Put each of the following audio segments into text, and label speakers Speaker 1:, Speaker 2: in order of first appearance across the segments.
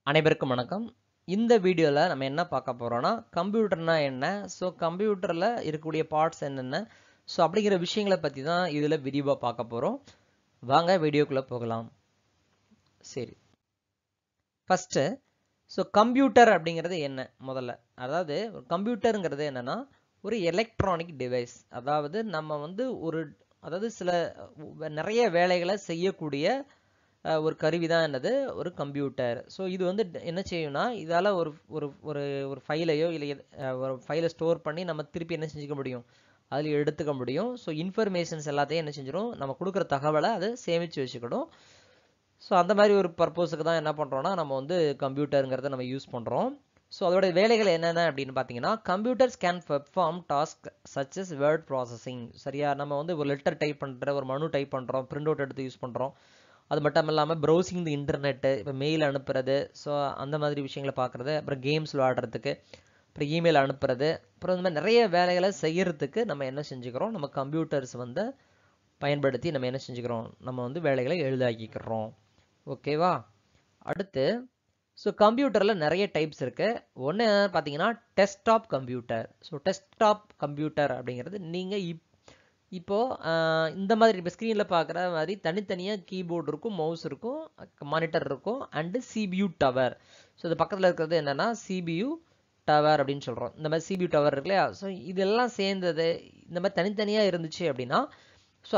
Speaker 1: அனைவருக்கும் வணக்கம். இந்த வீடியோல நம்ம என்ன பார்க்க போறோம்னா, கம்ப்யூட்டர்னா என்ன? கம்ப்யூட்டர்ல இருக்கக்கூடிய பார்ட்ஸ் என்னென்ன? அப்படிங்கிற விஷயங்கள பத்தி தான் இதுல விரிவா பார்க்க போறோம். வாங்க வீடியோக்குள்ள போகலாம். சரி. ஃபர்ஸ்ட் கம்ப்யூட்டர் அப்படிங்கிறது என்ன? முதல்ல. அதாவது கம்ப்யூட்டர்ங்கிறது என்னன்னா, ஒரு எலக்ட்ரானிக் டிவைஸ். அதாவது நம்ம வந்து அதாவது சில நிறைய வேலைகளை செய்யக்கூடிய ஒரு கருவி தான் என்னது ஒரு கம்ப்யூட்டர். இது வந்து என்ன செய்யும்னா இதால ஒரு ஒரு ஒரு ஒரு ஃபைலையோ இல்லை ஒரு ஃபைலை ஸ்டோர் பண்ணி நம்ம திருப்பி என்ன செஞ்சுக்க முடியும், அதில் எடுத்துக்க முடியும். இன்ஃபர்மேஷன்ஸ் எல்லாத்தையும் என்ன செஞ்சிடும், நம்ம கொடுக்குற தகவலை அதை சேமித்து வச்சுக்கிடும். அந்த மாதிரி ஒரு பர்பஸுக்கு தான் என்ன பண்ணுறோம்னா நம்ம வந்து கம்ப்யூட்டருங்கிறத நம்ம யூஸ் பண்ணுறோம். அதோட வேலைகள் என்னென்ன அப்படின்னு பார்த்தீங்கன்னா, computers can perform task such S word processing. சரியா, நம்ம வந்து ஒரு லெட்டர் டைப் பண்ணுற, ஒரு மனு டைப் பண்ணுறோம், பிரிண்ட் அவுட் எடுத்து யூஸ் பண்ணுறோம். அது மட்டும் இல்லாமல் ப்ரௌசிங் தி இன்டர்நெட்டு, இப்போ மெயில் அனுப்புறது, அந்த மாதிரி விஷயங்களை பார்க்குறது, அப்புறம் கேம்ஸ் விளாடுறதுக்கு, அப்புறம் இமெயில் அனுப்புறது, அப்புறம் இந்த மாதிரி நிறைய வேலைகளை செய்யறதுக்கு நம்ம என்ன செஞ்சுக்கிறோம், நம்ம கம்ப்யூட்டர்ஸ் வந்து பயன்படுத்தி நம்ம என்ன செஞ்சுக்கிறோம், நம்ம வந்து வேலைகளை எளிதாக்கிக்கிறோம். ஓகேவா? அடுத்து கம்ப்யூட்டரில் நிறைய டைப்ஸ் இருக்கு. ஒன்று பார்த்தீங்கன்னா டெஸ்க்டாப் கம்ப்யூட்டர். டெஸ்க்டாப் கம்ப்யூட்டர் அப்படிங்கிறது நீங்கள் இப்போ இந்த மாதிரி இப்போ ஸ்க்ரீனில் பார்க்குற மாதிரி தனித்தனியாக கீபோர்டு இருக்கும், மவுஸ் இருக்கும், மானிட்டர் இருக்கும், அண்டு சிபியூ டவர். இது பக்கத்தில் இருக்கிறது என்னென்னா சிபியூ டவர் அப்படின்னு சொல்கிறோம். இந்த மாதிரி சிபியூ டவர் இருக்கு இல்லையா? இதெல்லாம் சேர்ந்தது இந்த மாதிரி தனித்தனியாக இருந்துச்சு அப்படின்னா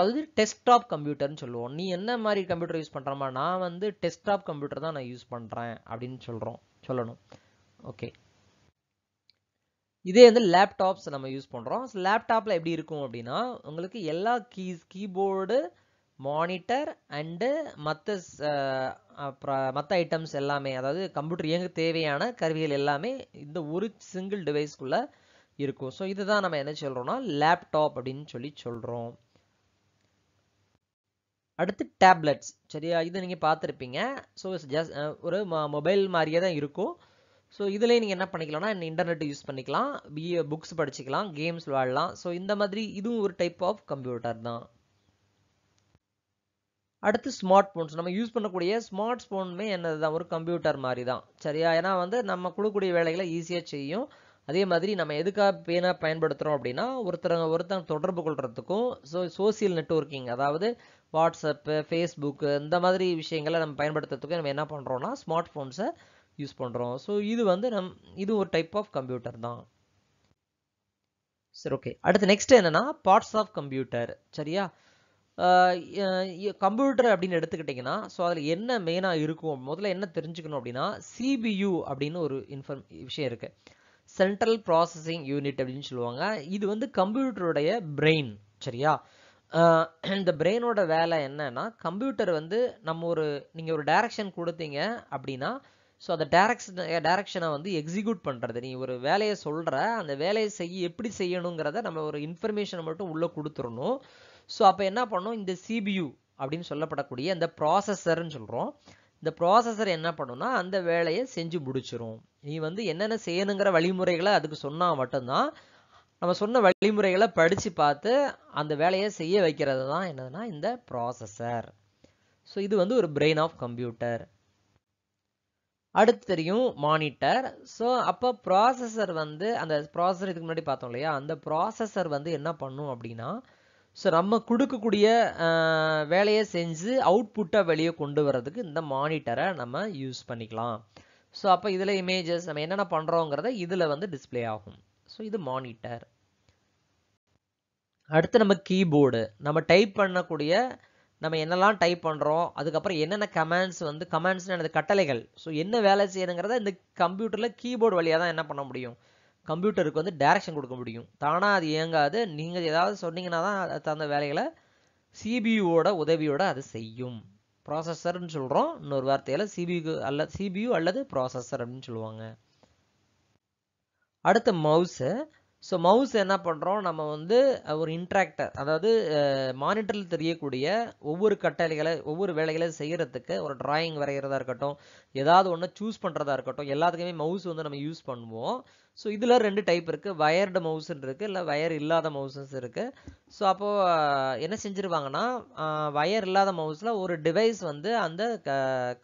Speaker 1: அது டெஸ்க்டாப் கம்ப்யூட்டர்னு சொல்லுவோம். நீ என்ன மாதிரி கம்ப்யூட்டர் யூஸ் பண்ணுறமா, நான் வந்து டெஸ்க்டாப் கம்ப்யூட்டர் தான் நான் யூஸ் பண்ணுறேன் அப்படின்னு சொல்லணும். ஓகே. இதே வந்து லேப்டாப்ஸ் நம்ம யூஸ் பண்ணுறோம். லேப்டாப்பில் எப்படி இருக்கும் அப்படின்னா, உங்களுக்கு எல்லா கீபோர்டு, மானிட்டர் அண்டு மற்ற ஐட்டம்ஸ் எல்லாமே, அதாவது கம்ப்யூட்டர் இயங்க தேவையான கருவிகள் எல்லாமே இந்த ஒரு சிங்கிள் டிவைஸ்க்குள்ளே இருக்கும். இதுதான் நம்ம என்ன சொல்கிறோம்னா லேப்டாப் அப்படின்னு சொல்கிறோம். அடுத்து டேப்லெட்ஸ். சரியா, இதை நீங்கள் பார்த்துருப்பீங்க. ஜஸ்ட் ஒரு மொபைல் மாதிரியே தான் இருக்கும். இதுலேயே நீங்கள் என்ன பண்ணிக்கலாம்னா இன்டர்நெட் யூஸ் பண்ணிக்கலாம், புக்ஸ் படிச்சுக்கலாம், கேம்ஸ் விளாடலாம். இந்த மாதிரி இதுவும் ஒரு டைப் ஆஃப் கம்ப்யூட்டர் தான். அடுத்து ஸ்மார்ட் ஃபோன்ஸ். நம்ம யூஸ் பண்ணக்கூடிய ஸ்மார்ட் ஃபோனுமே என்னது தான், ஒரு கம்ப்யூட்டர் மாதிரி தான். சரியா, ஏன்னா வந்து நம்ம கொடுக்கக்கூடிய வேலைகளை ஈஸியாக செய்யும். அதே மாதிரி நம்ம எதுக்காக பயன்படுத்துகிறோம் அப்படின்னா, ஒருத்தங்க தொடர்பு கொள்றதுக்கும், சோசியல் நெட்வொர்க்கிங், அதாவது வாட்ஸ்அப்பு, ஃபேஸ்புக்கு, இந்த மாதிரி விஷயங்களை நம்ம பயன்படுத்துறதுக்கு நம்ம என்ன பண்ணுறோம்னா ஸ்மார்ட் ஃபோன்ஸை யூஸ் பண்ணுறோம். இது வந்து இது ஒரு டைப் ஆஃப் கம்ப்யூட்டர் தான். சரி, ஓகே. அடுத்து நெக்ஸ்ட் என்னன்னா பார்ட்ஸ் ஆஃப் கம்ப்யூட்டர். சரியா, கம்ப்யூட்டர் அப்படின்னு எடுத்துக்கிட்டிங்கன்னா அதில் என்ன மெயினாக இருக்கும், முதல்ல என்ன தெரிஞ்சுக்கணும் அப்படின்னா சிபியு அப்படின்னு ஒரு விஷயம் இருக்கு. சென்ட்ரல் ப்ராசஸிங் யூனிட் அப்படின்னு சொல்லுவாங்க. இது வந்து கம்ப்யூட்டருடைய பிரெயின். சரியா, இந்த பிரெயினோட வேலை என்னன்னா, கம்ப்யூட்டர் வந்து நீங்கள் ஒரு டைரக்ஷன் கொடுத்தீங்க அப்படின்னா அந்த டைரக்ஷனை வந்து எக்ஸிக்யூட் பண்ணுறது. நீ ஒரு வேலையை சொல்கிற, அந்த வேலையை எப்படி செய்யணுங்கிறத நம்ம ஒரு இன்ஃபர்மேஷனை மட்டும் உள்ளே கொடுத்துடணும். அப்போ என்ன பண்ணும், இந்த சிபியு அப்படின்னு சொல்லப்படக்கூடிய அந்த ப்ராசஸர்ன்னு சொல்கிறோம். இந்த ப்ராசஸர் என்ன பண்ணும்னா அந்த வேலையை செஞ்சு முடிச்சிரும். நீ வந்து என்னென்ன செய்யணுங்கிற வழிமுறைகளை அதுக்கு சொன்னால் மட்டும்தான், நம்ம சொன்ன வழிமுறைகளை படித்து பார்த்து அந்த வேலையை செய்ய வைக்கிறது தான் என்னதுன்னா இந்த ப்ராசஸர். இது வந்து ஒரு பிரெயின் ஆஃப் கம்ப்யூட்டர். அடுத்து தெரியும் மானிட்டர். அப்போ ப்ராசஸர் வந்து அந்த ப்ராசஸர் இதுக்கு முன்னாடி பார்த்தோம் இல்லையா, அந்த ப்ராசஸர் வந்து என்ன பண்ணும் அப்படின்னா, நம்ம கொடுக்கக்கூடிய வேலையை செஞ்சு அவுட்புட்டை வெளியே கொண்டு வர்றதுக்கு இந்த மானிட்டரை நம்ம யூஸ் பண்ணிக்கலாம். அப்போ இதில் இமேஜஸ் நம்ம என்னென்ன பண்ணுறோங்கிறத இதில் வந்து டிஸ்பிளே ஆகும். இது மானிட்டர். அடுத்து நம்ம கீபோர்டு. நம்ம டைப் பண்ணக்கூடிய, நம்ம என்னெல்லாம் டைப் பண்ணுறோம், அதுக்கப்புறம் என்னென்ன கமாண்ட்ஸ்னு எனது கட்டளைகள், என்ன வேலை செய்யணுங்கிறத இந்த கம்ப்யூட்டரில் கீபோர்டு வழியாக தான் என்ன பண்ண முடியும், கம்ப்யூட்டருக்கு வந்து டைரக்ஷன் கொடுக்க முடியும். தானாக அது இயங்காது. நீங்கள் ஏதாவது சொன்னீங்கன்னா தான் அது தகுந்த வேலைகளை சிபியூவோட உதவியோட அது செய்யும். ப்ராசஸர்னு சொல்கிறோம் இன்னொரு வார்த்தையில், சிபியூ அல்லது ப்ராசஸர் அப்படின்னு சொல்லுவாங்க. அடுத்த மவுஸு. ஸோ மவுஸ் என்ன பண்ணுறோம், நம்ம வந்து ஒரு இன்ட்ராக்டர், அதாவது மானிட்டரில் தெரியக்கூடிய ஒவ்வொரு கட்டளைகளை ஒவ்வொரு வேலைகளை செய்கிறதுக்கு, ஒரு டிராயிங் வரைகிறதா இருக்கட்டும், ஏதாவது ஒன்று சூஸ் பண்ணுறதா இருக்கட்டும், எல்லாத்துக்குமே மவுஸ் வந்து நம்ம யூஸ் பண்ணுவோம். ஸோ இதில் 2 டைப் இருக்குது. வயர்டு மவுஸ்ன்னு இருக்குது, இல்லை வயர் இல்லாத மவுஸஸ் இருக்குது. ஸோ அப்போது என்ன செஞ்சுருவாங்கன்னா, வயர் இல்லாத மவுஸில் ஒரு டிவைஸ் வந்து அந்த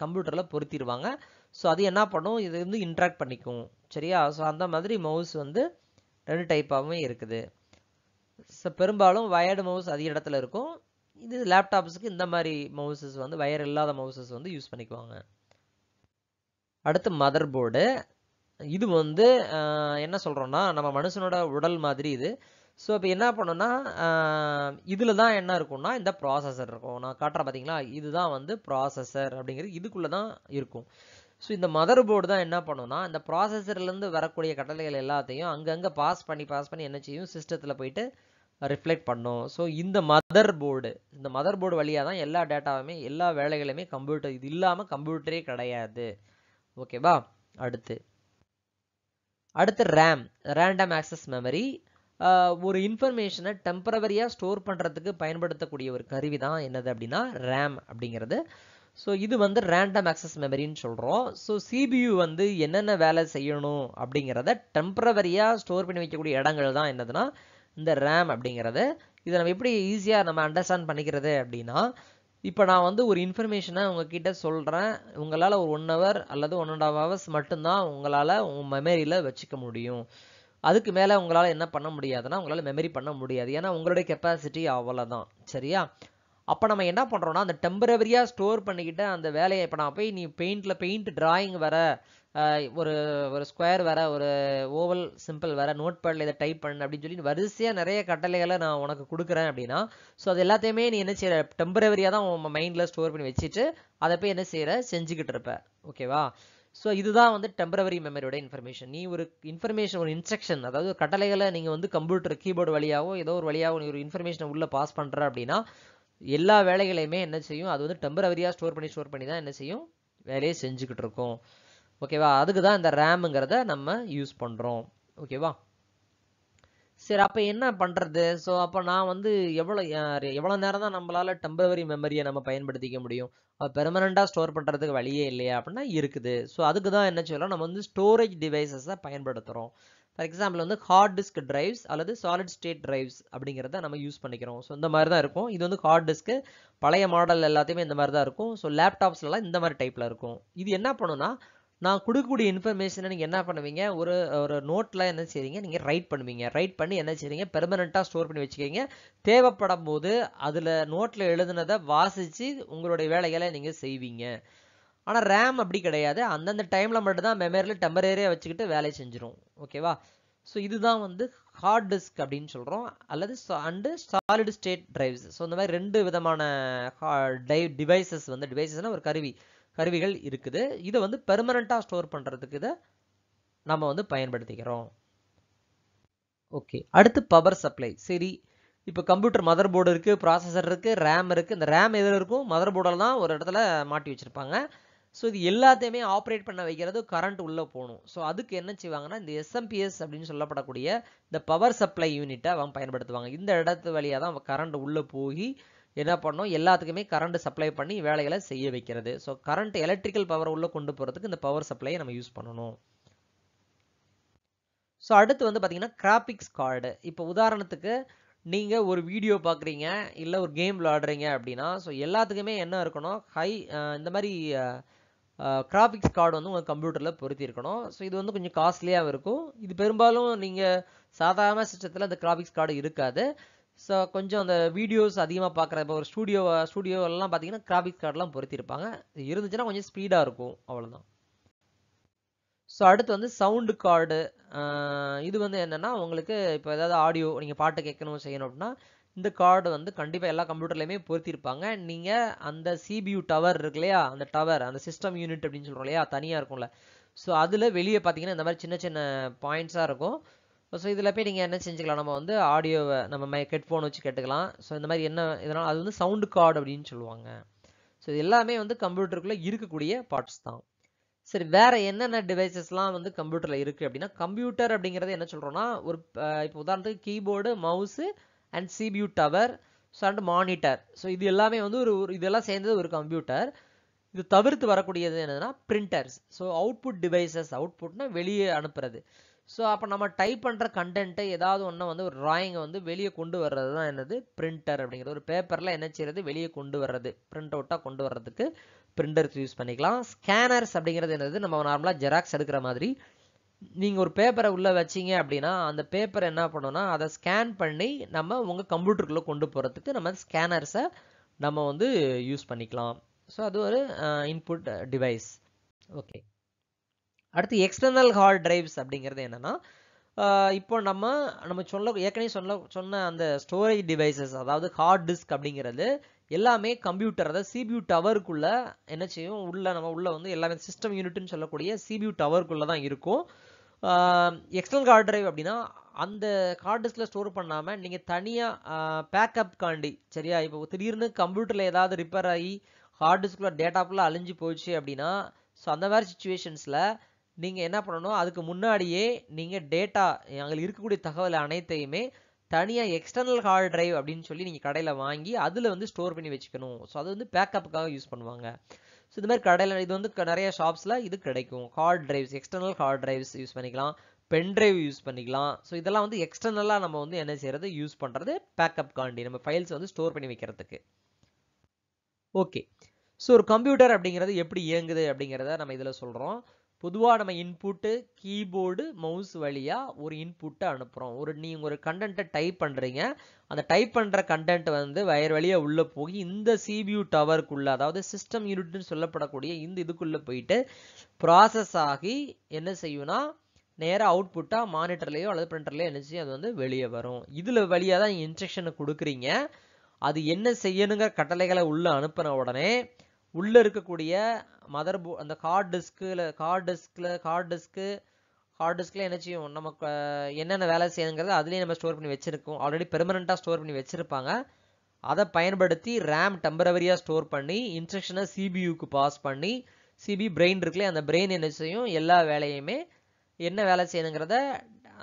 Speaker 1: கம்ப்யூட்டரில் பொருத்திடுவாங்க. ஸோ அது என்ன பண்ணும், இது வந்து இன்ட்ராக்ட் பண்ணிக்கும். சரியா? ஸோ அந்த மாதிரி மவுஸ் வந்து 2 டைப்பாகவே இருக்குது. ஸோ பெரும்பாலும் வயர்டு மவுஸ் அதிக இடத்துல இருக்கும். இது லேப்டாப்ஸுக்கு இந்த மாதிரி மவுசஸ் வந்து வயர் இல்லாத மவுசஸ் வந்து யூஸ் பண்ணிக்குவாங்க. அடுத்து மதர் போர்டு. இது வந்து என்ன சொல்கிறோன்னா, நம்ம மனுஷனோட உடல் மாதிரி இது. ஸோ இப்போ என்ன பண்ணோன்னா, இதில் தான் என்ன இருக்கும்னா இந்த ப்ராசஸர் இருக்கும். நான் காட்டுறேன் பார்த்தீங்களா, இதுதான் வந்து ப்ராசஸர் அப்படிங்கிறது இதுக்குள்ளே தான் இருக்கும். ஸோ இந்த மதர் போர்டு தான் என்ன பண்ணுன்னா, இந்த ப்ராசஸர்லேருந்து வரக்கூடிய கட்டளைகள் எல்லாத்தையும் அங்கங்கே பாஸ் பண்ணி என்ன செய்யும், சிஸ்டத்தில் போயிட்டு ரிஃப்ளெக்ட் பண்ணும். ஸோ இந்த மதர் போர்டு வழியாக தான் எல்லா டேட்டாவுமே எல்லா வேலைகளுமே கம்ப்யூட்டர், இது இல்லாமல் கம்ப்யூட்டரே கிடையாது. ஓகேவா? அடுத்து ரேண்டம் ஆக்சஸ் மெமரி. ஒரு இன்ஃபர்மேஷனை டெம்பரவரியாக ஸ்டோர் பண்ணுறதுக்கு பயன்படுத்தக்கூடிய ஒரு கருவி தான் என்னது அப்படின்னா ரேம் அப்படிங்கிறது. ஸோ இது வந்து ரேண்டம் ஆக்சஸ் மெமரின்னு சொல்கிறோம். ஸோ சிபியு வந்து என்னென்ன வேலை செய்யணும் அப்படிங்கிறத டெம்பரவரியாக ஸ்டோர் பண்ணி வைக்கக்கூடிய இடங்கள் தான் என்னதுன்னா இந்த ரேம் அப்படிங்கிறது. இதை நம்ம எப்படி ஈஸியாக நம்ம அண்டர்ஸ்டாண்ட் பண்ணிக்கிறது அப்படின்னா, இப்போ நான் வந்து ஒரு இன்ஃபர்மேஷனை உங்ககிட்ட சொல்கிறேன், உங்களால் ஒரு 1 hour அல்லது 1.5 hours மட்டும்தான் உங்களால் உங்கள் மெமரியில் வச்சுக்க முடியும். அதுக்கு மேலே உங்களால் என்ன பண்ண முடியாதுன்னா, உங்களால் மெமரி பண்ண முடியாது. ஏன்னா உங்களுடைய கெப்பாசிட்டி அவ்வளோதான். சரியா? அப்போ நம்ம என்ன பண்ணுறோன்னா, அந்த டெம்பரவரியாக ஸ்டோர் பண்ணிக்கிட்ட அந்த வேலையை, இப்போ நான் போய் நீ பெயிண்ட் டிராயிங் வர, ஒரு ஒரு ஸ்கொயர் வர, ஒரு ஓவல் சிம்பிள் வர, நோட் பேடில் இதை டைப் பண்ணு அப்படின்னு சொல்லி வரிசையாக நிறைய கட்டளைகளை நான் உனக்கு கொடுக்குறேன் அப்படின்னா, ஸோ அது எல்லாத்தையுமே நீ என்ன செய்கிற, டெம்பரவரியாக தான் உன் மைண்டில் ஸ்டோர் பண்ணி வச்சுட்டு அதை போய் என்ன செய்கிற, செஞ்சுக்கிட்டு இருப்ப. ஓகேவா? ஸோ இதுதான் வந்து டெம்பரவரி மெமரியோட இன்ஃபர்மேஷன். நீ ஒரு இன்ஃபர்மேஷன், ஒரு இன்ஸ்ட்ரக்ஷன், அதாவது கட்டளைகளை நீங்கள் வந்து கம்ப்யூட்டர் கீபோர்டு வழியாவோ ஏதோ ஒரு வழியாவோ நீ ஒரு இன்ஃபர்மேஷனை உள்ளே பாஸ் பண்ணுற அப்படின்னா, எல்லா வேலைகளையுமே என்ன செய்யும், அது வந்து டெம்பரவரியாக ஸ்டோர் பண்ணி தான் என்ன செய்யும், வேலையை செஞ்சுக்கிட்டு இருக்கும். ஓகேவா? அதுக்கு தான் இந்த ரேமுங்கிறத நம்ம யூஸ் பண்ணுறோம். ஓகேவா? சரி, அப்போ என்ன பண்ணுறது? ஸோ அப்போ நான் வந்து எவ்வளோ நேரம் தான் நம்மளால் டெம்பரவரி மெமரியை நம்ம பயன்படுத்திக்க முடியும்? பெர்மனண்ட்டாக ஸ்டோர் பண்ணுறதுக்கு வழியே இல்லையா அப்படின்னா இருக்குது. ஸோ அதுக்கு தான் என்ன செய்யலாம், நம்ம வந்து ஸ்டோரேஜ் டிவைசஸை பயன்படுத்துகிறோம். ஃபார் எக்ஸாம்பிள் வந்து ஹார்ட் டிஸ்க் டிரைவ்ஸ் அல்லது சாலிட் ஸ்டேட் டிரைவ்ஸ் அப்படிங்கிறத நம்ம யூஸ் பண்ணிக்கிறோம். ஸோ இந்த மாதிரி தான் இருக்கும். இது வந்து ஹார்ட் டிஸ்க்கு பழைய மாடல் எல்லாத்தையுமே இந்த மாதிரி தான் இருக்கும். ஸோ லேப்டாப்ஸ்லாம் இந்த மாதிரி டைப்பில் இருக்கும். இது என்ன பண்ணுன்னா, நான் கொடுக்கக்கூடிய இன்ஃபர்மேஷனை நீங்கள் என்ன பண்ணுவீங்க, ஒரு நோட்டில் என்ன செய்றீங்க, நீங்கள் ரைட் பண்ணுவீங்க. ரைட் பண்ணி என்ன செய்றீங்க, பெர்மனண்ட்டாக ஸ்டோர் பண்ணி வச்சுக்கிங்க. தேவைப்படும் போது அதில் நோட்டில் எழுதுனதை வாசித்து உங்களுடைய வேலைகளை நீங்கள் செய்வீங்க. ஆனால் ரேம் அப்படி கிடையாது. அந்தந்த டைமில் மட்டும்தான் மெமரியில் டெம்பரரியாக வச்சுக்கிட்டு வேலை செஞ்சிடும். ஓகேவா? ஸோ இதுதான் வந்து ஹார்ட் டிஸ்க் அப்படின்னு சொல்கிறோம், அல்லது சாலிட் ஸ்டேட் டிரைவ்ஸ். ஸோ இந்த மாதிரி 2 விதமான டிவைசஸ் வந்து, டிவைசஸ்னால் ஒரு கருவிகள் இருக்குது. இதை வந்து பெர்மனண்ட்டாக ஸ்டோர் பண்ணுறதுக்கு இதை நம்ம வந்து பயன்படுத்திக்கிறோம். ஓகே, அடுத்து பவர் சப்ளை. சரி, இப்போ கம்ப்யூட்டர் மதர் போர்டு இருக்குது, ப்ராசஸர் இருக்குது, ரேம் இருக்குது. இந்த ரேம் எதில் இருக்கும், மதர் போர்டில் தான் ஒரு இடத்துல மாட்டி வச்சுருப்பாங்க. ஸோ இது எல்லாத்தையுமே ஆப்ரேட் பண்ண வைக்கிறது கரண்ட் உள்ளே போகணும். ஸோ அதுக்கு என்ன செய்வாங்கன்னா, இந்த எஸ்எம்பிஎஸ் அப்படின்னு சொல்லப்படக்கூடிய இந்த பவர் சப்ளை யூனிட்டை அவங்க பயன்படுத்துவாங்க. இந்த இடத்து வழியாக தான் கரண்ட் உள்ளே போய் என்ன பண்ணோம், எல்லாத்துக்குமே கரண்ட் சப்ளை பண்ணி வேலைகளை செய்ய வைக்கிறது. ஸோ கரண்ட் எலக்ட்ரிக்கல் பவர் உள்ளே கொண்டு போகிறதுக்கு இந்த பவர் சப்ளையை நம்ம யூஸ் பண்ணணும். ஸோ அடுத்து வந்து பார்த்தீங்கன்னா கிராபிக்ஸ் கார்டு. இப்போ உதாரணத்துக்கு நீங்கள் ஒரு வீடியோ பார்க்குறீங்க, இல்லை ஒரு கேம் விளாடுறீங்க அப்படின்னா, ஸோ எல்லாத்துக்குமே என்ன இருக்கணும், இந்த மாதிரி கிராபிக்ஸ் கார்டு வந்து உங்கள் கம்ப்யூட்டரில் பொருத்தி இருக்கணும். ஸோ இது வந்து கொஞ்சம் காஸ்ட்லியாகவும் இருக்கும். இது பெரும்பாலும் நீங்கள் சாதாரண சிஸ்டத்தில் இந்த கிராபிக்ஸ் கார்டு இருக்காது. ஸோ கொஞ்சம் அந்த வீடியோஸ் அதிகமாக பார்க்குற, இப்போ ஒரு ஸ்டூடியோவெல்லாம் பார்த்தீங்கன்னா கிராபிக்ஸ் கார்டெலாம் பொருத்திருப்பாங்க. இது இருந்துச்சுன்னா கொஞ்சம் ஸ்பீடாக இருக்கும், அவ்வளோதான். ஸோ அடுத்து வந்து சவுண்டு கார்டு. இது வந்து என்னென்னா, உங்களுக்கு இப்போ ஏதாவது ஆடியோ நீங்கள் பாட்டு கேட்கணும் செய்யணும் அப்படின்னா, இந்த கார்டு வந்து கண்டிப்பாக எல்லா கம்ப்யூட்டர்லையுமே பொருத்திருப்பாங்க. நீங்கள் அந்த சிபியூ டவர் இருக்கு இல்லையா, அந்த டவர், அந்த சிஸ்டம் யூனிட் அப்படின்னு சொல்கிறோம் இல்லையா, தனியாக இருக்கும்ல. ஸோ அதில் வெளியே பார்த்தீங்கன்னா இந்த மாதிரி சின்ன சின்ன பாயிண்ட்ஸாக இருக்கும். ஸோ இதில் போய் நீங்கள் என்ன செஞ்சுக்கலாம், நம்ம வந்து ஆடியோவை நம்ம ஹெட்ஃபோன் வச்சு கேட்டுக்கலாம். ஸோ இந்த மாதிரி இதனால் அது வந்து சவுண்டு கார்டு அப்படின்னு சொல்லுவாங்க. ஸோ இது எல்லாமே வந்து கம்ப்யூட்டருக்குள்ளே இருக்கக்கூடிய பார்ட்ஸ் தான். சரி, வேற என்னென்ன டிவைசஸ்லாம் வந்து கம்ப்யூட்டர்ல இருக்கு அப்படின்னா, கம்ப்யூட்டர் அப்படிங்கிறது என்ன சொல்றோம்னா, ஒரு இப்போ உதாரணத்துக்கு keyboard, mouse and CPU tower, and monitor. So இது எல்லாமே வந்து இதெல்லாம் சேர்ந்தது ஒரு கம்ப்யூட்டர். இது தவிர்த்து வரக்கூடியது என்னதுன்னா பிரிண்டர்ஸ். ஸோ அவுட்புட் டிவைசஸ், அவுட்புட்னா வெளியே அனுப்புறது. ஸோ அப்போ நம்ம டைப் பண்ணுற கண்டென்ட்டை ஏதாவது ஒன்று வந்து ஒரு டிராயிங்கை வந்து வெளியே கொண்டு வர்றது தான் என்னது பிரிண்டர் அப்படிங்கிறது. ஒரு பேப்பரில் என்ன செய்யறது, வெளியே கொண்டு வர்றது, பிரிண்ட் அவுட்டாக கொண்டு வர்றதுக்கு பிரிண்டர்ஸ் யூஸ் பண்ணிக்கலாம். ஸ்கேனர்ஸ் அப்படிங்கிறது என்னது, நம்ம நார்மலாக ஜெராக்ஸ் எடுக்கிற மாதிரி நீங்கள் ஒரு பேப்பரை உள்ளே வச்சிங்க அப்படின்னா அந்த பேப்பரை என்ன பண்ணோம்னா அதை ஸ்கேன் பண்ணி நம்ம உங்கள் கம்ப்யூட்டருக்குள்ளே கொண்டு போகிறதுக்கு நம்ம ஸ்கேனர்ஸை நம்ம வந்து யூஸ் பண்ணிக்கலாம். ஸோ அது ஒரு இன்புட் டிவைஸ். ஓகே, அடுத்து எக்ஸ்டர்னல் ஹார்ட் டிரைவ்ஸ் அப்படிங்கிறது என்னன்னா, இப்போ நம்ம ஏற்கனவே சொன்ன அந்த ஸ்டோரேஜ் டிவைசஸ், அதாவது ஹார்ட் டிஸ்க் அப்படிங்கிறது எல்லாமே கம்ப்யூட்டர், அதாவது சிபியூ டவருக்குள்ள என்ன செய்யும், உள்ள வந்து எல்லாமே சிஸ்டம் யூனிட்னு சொல்லக்கூடிய சிபியூ டவருக்குள்ள தான் இருக்கும். எக்ஸ்டர்னல் ஹார்ட் டிரைவ் அப்படின்னா அந்த ஹார்ட் டிஸ்க்ல ஸ்டோர் பண்ணாம நீங்க தனியா பேக்கப் காண்டி, சரியா, இப்போ திடீர்னு கம்ப்யூட்டர்ல ஏதாவது ரிப்பேர் ஆகி ஹார்ட் டிஸ்க்ல டேட்டா ஃபுல்லாக அழிஞ்சு போச்சு அப்படின்னா, ஸோ அந்த மாதிரி சுச்சுவேஷன்ஸில் நீங்கள் என்ன பண்ணணும், அதுக்கு முன்னாடியே நீங்கள் டேட்டா அங்கே இருக்கக்கூடிய தகவல் அனைத்தையுமே தனியாக எக்ஸ்டர்னல் ஹார்ட் டிரைவ் அப்படின்னு சொல்லி நீங்கள் கடையில் வாங்கி அதில் வந்து ஸ்டோர் பண்ணி வச்சுக்கணும். ஸோ அது வந்து பேக்கப்புக்காக யூஸ் பண்ணுவாங்க. ஸோ இந்த மாதிரி கடையில் இது வந்து நிறைய ஷாப்ஸில் இது கிடைக்கும். Hard drives, external hard drives use பண்ணிக்கலாம், பென் டிரைவ் யூஸ் பண்ணிக்கலாம். ஸோ இதெல்லாம் வந்து எக்ஸ்டர்னலாக நம்ம வந்து என்ன செய்யறது, யூஸ் பண்ணுறது பேக்கப் காண்டி, நம்ம ஃபைல்ஸ் வந்து ஸ்டோர் பண்ணி வைக்கிறதுக்கு. ஓகே, ஸோ ஒரு கம்ப்யூட்டர் அப்படிங்கிறது எப்படி இயங்குது அப்படிங்கிறத நம்ம இதில் சொல்கிறோம். பொதுவாக நம்ம இன்புட்டு கீபோர்டு, மவுஸ் வழியாக ஒரு இன்புட்டை அனுப்புகிறோம். நீங்கள் ஒரு கண்டென்ட்டை டைப் பண்ணுறீங்க, அந்த டைப் பண்ணுற கண்டென்ட் வந்து வயர் வழியாக உள்ளே போய் இந்த சிபியூ டவருக்குள்ளே, அதாவது சிஸ்டம் யூனிட்னு சொல்லப்படக்கூடிய இந்த இதுக்குள்ளே போயிட்டு ப்ராசஸ் ஆகி என்ன செய்யும்னா நேராக அவுட்புட்டாக மானிட்டர்லேயோ அல்லது பிரிண்டர்லேயோ என்ன செய்யும், அது வந்து வெளியே வரும். இதில் வழியாக தான் நீங்கள் இன்ஸ்ட்ரக்ஷனை கொடுக்குறீங்க. அது என்ன செய்யணுங்கிற கட்டளைகளை உள்ள அனுப்பின உடனே உள்ள இருக்கக்கூடிய மதர் போர்டு, அந்த ஹார்ட் டிஸ்க்ல என்ன செய்யும், நமக்கு என்னென்ன வேலை செய்யணுங்கிறது அதுலேயே நம்ம ஸ்டோர் பண்ணி வச்சிருக்கோம். ஆல்ரெடி பெர்மனண்டாக ஸ்டோர் பண்ணி வச்சிருப்பாங்க. அதை பயன்படுத்தி ரேம் டெம்பரவரியாக ஸ்டோர் பண்ணி இன்ஸ்ட்ரக்ஷனை சிபியூக்கு பாஸ் பண்ணி, சிபியூ பிரெயின் இருக்குல்ல, அந்த பிரெயின் என்ன செய்யும், எல்லா வேலையுமே என்ன வேலை செய்யணுங்கிறத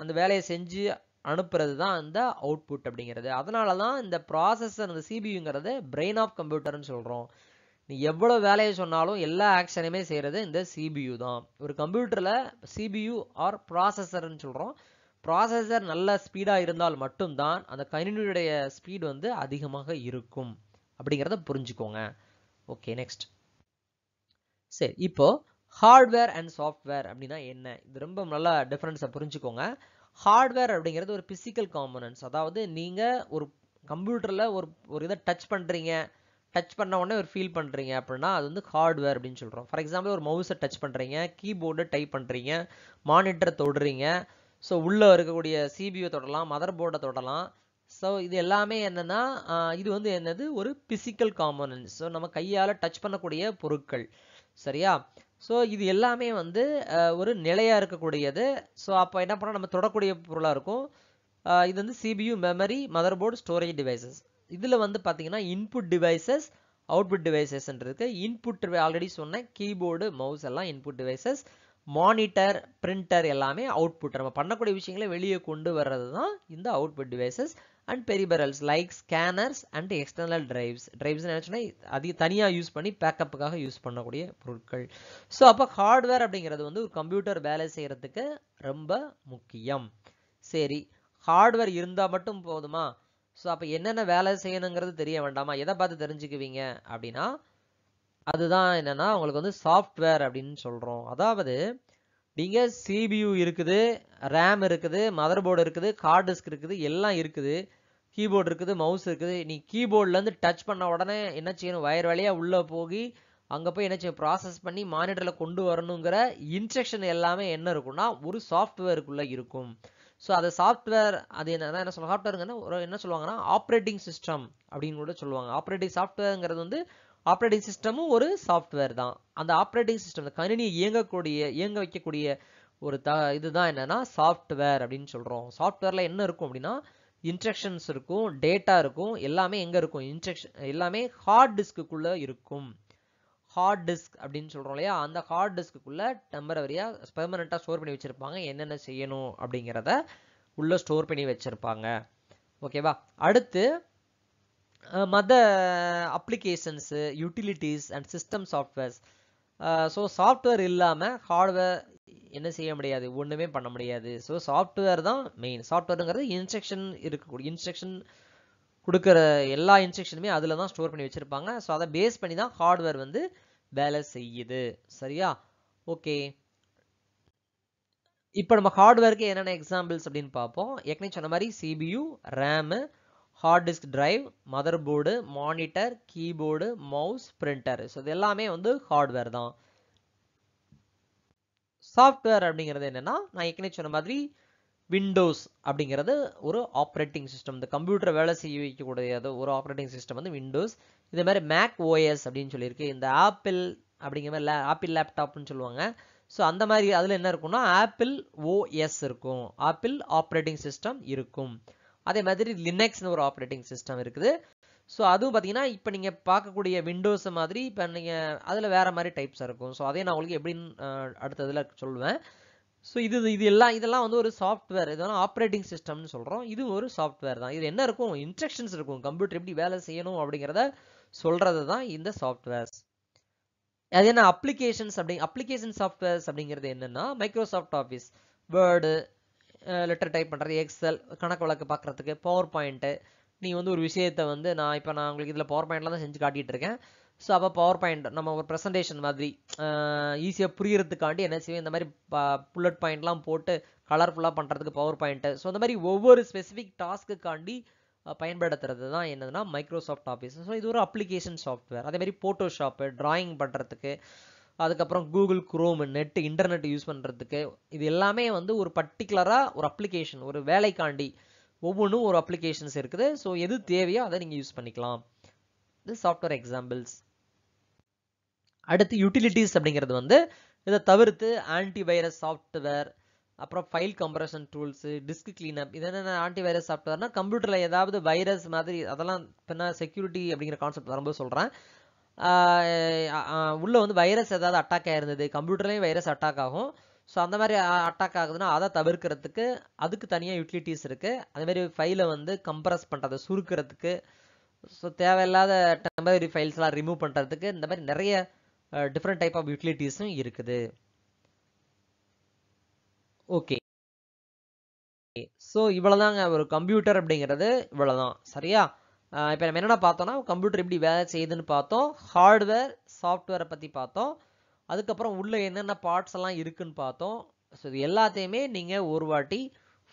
Speaker 1: அந்த வேலையை செஞ்சு அனுப்புறது தான் இந்த அவுட்புட் அப்படிங்கிறது. அதனால தான் இந்த ப்ராசஸர், அந்த சிபியூங்கிறது பிரெயின் ஆஃப் கம்ப்யூட்டர்னு சொல்கிறோம். நீ எவ்வளோ வேலையை சொன்னாலும் எல்லா ஆக்ஷனையுமே செய்கிறது இந்த சிபியூ தான். ஒரு கம்ப்யூட்டரில் சிபியூ ஆர் ப்ராசஸர்னு சொல்கிறோம். ப்ராசஸர் நல்ல ஸ்பீடாக இருந்தால் மட்டும்தான் அந்த கணினியுடைய ஸ்பீடு வந்து அதிகமாக இருக்கும் அப்படிங்கிறத புரிஞ்சுக்கோங்க. Okay, next. சரி, இப்போ ஹார்ட்வேர் அண்ட் சாஃப்ட்வேர் அப்படின்னா என்ன, இது ரொம்ப நல்லா டிஃபரன்ஸை புரிஞ்சுக்கோங்க. ஹார்ட்வேர் அப்படிங்கிறது ஒரு பிசிக்கல் காம்போனன்ட்ஸ், அதாவது நீங்கள் ஒரு கம்ப்யூட்டரில் ஒரு இதை டச் பண்ணுறீங்க, டச் பண்ண உடனே ஒரு ஃபீல் பண்ணுறீங்க அப்படின்னா அது வந்து ஹார்ட்வேர் அப்படின்னு சொல்கிறோம். ஃபார் எக்ஸாம்பிள் ஒரு மவுஸை டச் பண்ணுறீங்க, கீபோர்டு டைப் பண்ணுறீங்க, மானிட்டரை தொடுறீங்க, ஸோ உள்ளே இருக்கக்கூடிய சிபியூ தொடலாம், மதர் போர்டை தொடலாம். ஸோ இது எல்லாமே என்னென்னா இது வந்து என்னது, ஒரு பிசிக்கல் காம்போனன்ட்ஸ். ஸோ நம்ம கையால் டச் பண்ணக்கூடிய பொருட்கள், சரியா. ஸோ இது எல்லாமே வந்து ஒரு நிலையாக இருக்கக்கூடியது. ஸோ அப்போ என்ன பண்ணால் நம்ம தொடக்கூடிய பொருளாக இருக்கும். இது வந்து CPU, memory, motherboard, storage devices. இதில் வந்து பார்த்தீங்கன்னா இன்புட் டிவைசஸ், அவுட்புட் டிவைசஸ் இருக்கு. இன்புட் ஆல்ரெடி சொன்னேன், கீபோர்டு, மவுஸ் எல்லாம் இன்புட் டிவைசஸ். மானிட்டர், பிரிண்டர் எல்லாமே அவுட்புட், நம்ம பண்ணக்கூடிய விஷயங்களை வெளியே கொண்டு வர்றது தான் இந்த output devices. And peripherals like scanners and external drives நினைச்சுன்னா அது தனியாக யூஸ் பண்ணி பேக்கப்புக்காக யூஸ் பண்ணக்கூடிய பொருட்கள். ஸோ அப்போ ஹார்ட்வேர் அப்படிங்கிறது வந்து ஒரு கம்ப்யூட்டர் வேலை செய்யறதுக்கு ரொம்ப முக்கியம். சரி, ஹார்ட்வேர் இருந்தால் மட்டும் போதுமா? ஸோ அப்போ என்னென்ன வேலை செய்யணுங்கிறது தெரிய வேண்டாமா? எதை பார்த்து தெரிஞ்சுக்குவீங்க அப்படின்னா அதுதான் என்னன்னா உங்களுக்கு வந்து சாஃப்ட்வேர் அப்படின்னு சொல்கிறோம். அதாவது நீங்கள் சிபியூ இருக்குது, ரேம் இருக்குது, மதர் போர்டு இருக்குது, ஹார்ட் டிஸ்க் இருக்குது, எல்லாம் இருக்குது, கீபோர்டு இருக்குது, மவுஸ் இருக்குது. நீ கீபோர்ட்லேருந்து டச் பண்ண உடனே என்ன செய்யணும், வயர் வழியாக உள்ளே போய் அங்கே போய் என்ன செய்யும், ப்ராசஸ் பண்ணி மானிட்டரில் கொண்டு வரணுங்கிற இன்ஸ்ட்ரக்ஷன் எல்லாமே என்ன இருக்குன்னா ஒரு சாஃப்ட்வேருக்குள்ளே இருக்கும். ஸோ அது சாஃப்ட்வேர், அது என்ன சொல்ல, சாஃப்ட்வேருங்கன்னா ஒரு என்ன சொல்லுவாங்கன்னா ஆப்ரேட்டிங் சிஸ்டம் அப்படின்னு கூட சொல்லுவாங்க. ஆப்ரேட்டிங் சாஃப்ட்வேருங்கிறது வந்து ஆப்ரேட்டிங் சிஸ்டமும் ஒரு சாஃப்ட்வேர் தான். அந்த ஆப்ரேட்டிங் சிஸ்டம் கணினியை இயங்க வைக்கக்கூடிய ஒரு இதுதான் என்னன்னா சாஃப்ட்வேர் அப்படின்னு சொல்றோம். சாஃப்ட்வேர்ல என்ன இருக்கும் அப்படின்னா இன்ஸ்ட்ரக்ஷன்ஸ் இருக்கும், டேட்டா இருக்கும், எல்லாமே எங்க இருக்கும், இன்ஸ்ட்ரக்ஷன் எல்லாமே ஹார்ட் டிஸ்க்குள்ள இருக்கும். ஹார்ட் டிஸ்க் அப்படின்னு சொல்றோம் இல்லையா, அந்த ஹார்ட் டிஸ்க்குள்ள டெம்பரவரியா பெர்மனண்டா ஸ்டோர் பண்ணி வச்சிருப்பாங்க. என்னென்ன செய்யணும் அப்படிங்கிறத உள்ள ஸ்டோர் பண்ணி வச்சிருப்பாங்க. ஓகேவா. அடுத்து மத applications, utilities and system softwares. So software இல்லாம ஹார்ட்வேர் என்ன செய்ய முடியாது, ஒண்ணுமே பண்ண முடியாது. ஸோ சாஃப்ட்வேர் தான் மெயின். சாஃப்ட்வேருங்கிறது இன்ஸ்ட்ரக்ஷன் இருக்கக்கூடிய இன்ஸ்ட்ரக்ஷன் கொடுக்குற எல்லா இன்ஸ்ட்ரக்ஷனுமே அதில் தான் ஸ்டோர் பண்ணி வச்சிருப்பாங்க. ஸோ அதை பேஸ் பண்ணி தான் ஹார்ட்வேர் வந்து வேலை செய்யுது. சரியா. ஓகே. இப்போ நம்ம ஹார்ட்வேருக்கு என்னென்ன எக்ஸாம்பிள்ஸ் அப்படின்னு பார்ப்போம். ஏற்கனவே சொன்ன மாதிரி CPU, RAM, hard disk drive, mother board, monitor, keyboard, mouse, printer. So இது எல்லாமே வந்து ஹார்ட்வேர் தான். சாஃப்ட்வேர் அப்படிங்கிறது என்னன்னா, நான் ஏற்கனவே சொன்ன மாதிரி விண்டோஸ் அப்படிங்கிறது ஒரு ஆப்ரேட்டிங் சிஸ்டம். இந்த கம்ப்யூட்டர் வேலை செய்ய வைக்கக்கூடிய ஒரு ஆப்ரேட்டிங் சிஸ்டம் வந்து விண்டோஸ். இதே மாதிரி மேக் ஓஎஸ் அப்படின்னு சொல்லியிருக்கு. இந்த ஆப்பிள் அப்படிங்கிற மாதிரி ஆப்பிள் லேப்டாப்னு சொல்லுவாங்க. ஸோ அந்த மாதிரி அதில் என்ன இருக்கும்னா ஆப்பிள் ஓஎஸ் இருக்கும், ஆப்பிள் ஆப்ரேட்டிங் சிஸ்டம் இருக்கும். அதே மாதிரி லினக்ஸ்னு ஒரு ஆப்ரேட்டிங் சிஸ்டம் இருக்குது. ஸோ அதுவும் பார்த்தீங்கன்னா இப்போ நீங்கள் பார்க்கக்கூடிய விண்டோஸ் மாதிரி இப்போ நீங்கள் அதில் வேற மாதிரி டைப்ஸ் இருக்கும். ஸோ அதே நான் உங்களுக்கு எப்படின்னு அடுத்ததில் சொல்லுவேன். ஸோ இதெல்லாம் வந்து ஒரு சாஃப்ட்வேர். இதெல்லாம் ஆப்ரேட்டிங் சிஸ்டம்னு சொல்கிறோம். இது ஒரு சாஃப்ட்வேர் தான். இது என்ன இருக்கும், இன்ஸ்ட்ரக்ஷன்ஸ் இருக்கும், கம்ப்யூட்டர் எப்படி வேலை செய்யணும் அப்படிங்கிறத சொல்றது தான் இந்த சாஃப்ட்வேர்ஸ். அது என்ன அப்ளிகேஷன்ஸ் அப்ளிகேஷன் சாஃப்ட்வேர்ஸ் அப்படிங்கிறது என்னன்னா, Microsoft office, word, letter type பண்ணுறது, எக்ஸல், கணக்கு வழக்கு பார்க்குறதுக்கு, பவர் பாயிண்ட்டு. நீ வந்து ஒரு விஷயத்தை வந்து நான் உங்களுக்கு இதில் பவர் பாயிண்ட்லாம் தான் செஞ்சு காட்டிகிட்டு இருக்கேன். ஸோ அப்போ பவர் பாயிண்ட் நம்ம ஒரு ப்ரெசன்டேஷன் மாதிரி ஈஸியாக புரியறதுக்காண்டி என்ன செய்வோம், இந்த மாதிரி புல்லட் பாயிண்ட்லாம் போட்டு கலர்ஃபுல்லாக பண்ணுறதுக்கு பவர் பாயிண்ட்டு. ஸோ அந்த மாதிரி ஒவ்வொரு ஸ்பெசிஃபிக் டாஸ்க்குக்காண்டி பயன்படுத்துறது தான் என்னதுன்னா மைக்ரோசாஃப்ட் ஆஃபீஸ். ஸோ இது ஒரு அப்ளிகேஷன் சாஃப்ட்வேர். அதே மாதிரி ஃபோட்டோஷாப்பு, டிராயிங் பண்ணுறதுக்கு, அதுக்கப்புறம் Google chrome, net, internet use பண்ணுறதுக்கு, இது எல்லாமே வந்து ஒரு பர்டிகுலராக ஒரு அப்ளிகேஷன், ஒரு வேலைக்காண்டி ஒவ்வொன்றும் ஒரு அப்ளிகேஷன்ஸ் இருக்குது. ஸோ எது தேவையோ அதை நீங்கள் யூஸ் பண்ணிக்கலாம். இது சாஃப்ட்வேர் எக்ஸாம்பிள்ஸ். அடுத்து யூட்டிலிட்டிஸ் அப்படிங்கிறது வந்து இதை தவிர்த்து ஆன்டிவைரஸ் சாஃப்ட்வேர், அப்புறம் file compression tools, disk cleanup. இது என்னென்ன ஆன்டிவைரஸ் சாஃப்ட்வேர்னா கம்ப்யூட்டரில் ஏதாவது வைரஸ் மாதிரி அதெல்லாம் பின்ன செக்யூரிட்டி அப்படிங்கிற கான்செப்ட் வரும்போது சொல்கிறேன். உள்ள வந்து வைரஸ் ஏதாவது அட்டாக் ஆயிருந்தது, கம்ப்யூட்டர்லேயும் வைரஸ் அட்டாக் ஆகும். ஸோ அந்த மாதிரி அட்டாக் ஆகுதுன்னா அதை தவிர்க்கிறதுக்கு அதுக்கு தனியாக யூட்டிலிட்டிஸ் இருக்குது. அதே மாதிரி ஃபைலை வந்து கம்ப்ரஸ் பண்ணுறது, சுருக்கிறதுக்கு, ஸோ தேவையில்லாத டெம்பரரி ஃபைல்ஸ்லாம் ரிமூவ் பண்ணுறதுக்கு இந்த மாதிரி நிறைய டிஃப்ரெண்ட் டைப் ஆஃப் யூட்டிலிட்டிஸும் இருக்குது. ஓகே. ஸோ இவ்வளோதாங்க ஒரு கம்ப்யூட்டர் அப்படிங்கிறது, இவ்வளோதான். சரியா. இப்போ நம்ம என்னென்ன பார்த்தோம்னா கம்ப்யூட்டர் எப்படி வேலை செய்யுதுன்னு பார்த்தோம், ஹார்ட்வேர் சாஃப்ட்வேரை பற்றி பார்த்தோம், அதுக்கப்புறம் உள்ள என்னென்ன பார்ட்ஸ் எல்லாம் இருக்குன்னு பார்த்தோம். ஸோ இது எல்லாத்தையுமே நீங்கள் ஒரு வாட்டி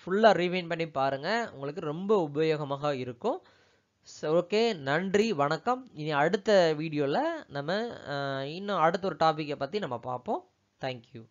Speaker 1: ஃபுல்லாக ரீவைண்ட் பண்ணி பாருங்கள், உங்களுக்கு ரொம்ப உபயோகமாக இருக்கும். ஓகே, நன்றி, வணக்கம். இனி அடுத்த வீடியோவில் நம்ம இன்னும் அடுத்த ஒரு டாப்பிக்கை பற்றி நம்ம பார்ப்போம். தேங்க்யூ.